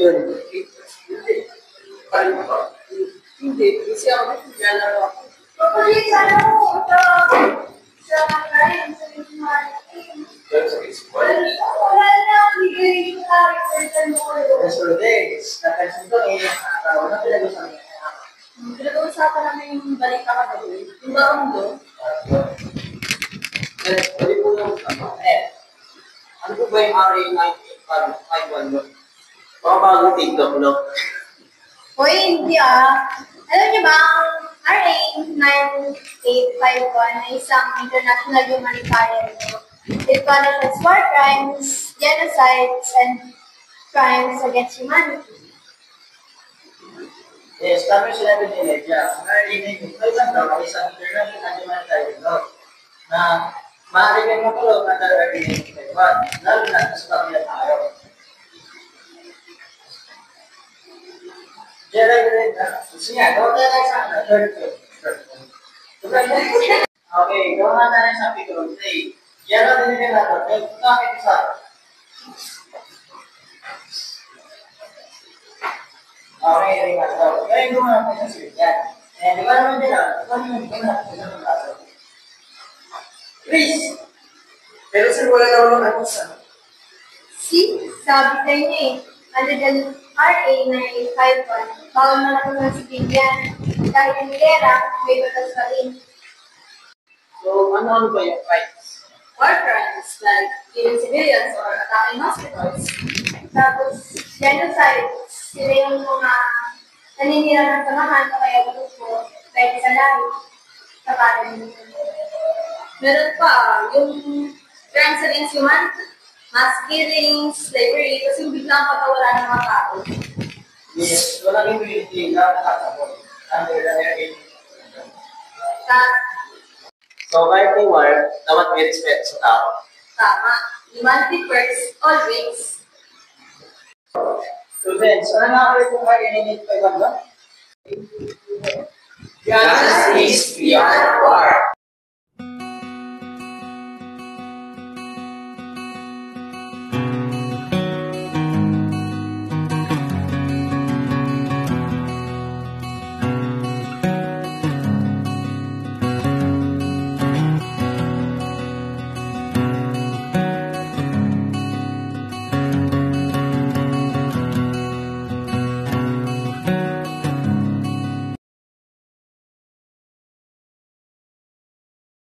yun. Hindi. Kasi ako naglalaro ako. Pinag-uusapan namin yung balita ka doon. Yung barong doon. Ano po ba yung RA9851 doon? Baka bagong TikTok, no? Hoy, hindi ah. Alam niyo ba, ang RA9851 ay isang international humanitarian law. It punishes war crimes, genocides, and crimes against humanity. Yes, kami sinabi ni Medya. Ang RA9851 daw ay isang international humanitarian law na maaari kang matulog ng RA9851, lalo na sa kabilang araw. Gerald, sige nga, gawa tayo sa third. Okay, gawa nga tayo sa picture. Say, Gerald, din natin. May bakit isa? Okay, rin nga daw. Kaya gawa natin sa sweet yan. Eh, di ba naman din ah? Ito yung natin sa kaso. Please! Pero sir, wala naman ako sa... See, sabi sa inyo eh. Under the RA9851, bawal na lang ng civilian. Dahil yung gera, may batas pa rin. So, ano ba yung fights? War crimes like killing civilians or attacking hospitals. Tapos, genocides, sila yung mga naninira ng samahan o kaya grupo, pwede sa lahi, sa parang. Meron pa, yung crimes against humanity, mass killings, slavery, kasi yung biglang pagkawala ng mga tao. Yes, walang immunity na nakakabot. Under the RA9851. So, kahit may war, dapat may respect sa tao. Tama. Humanity first, always. Students, ano nga ulit yung RA9851 ba? Justice beyond war.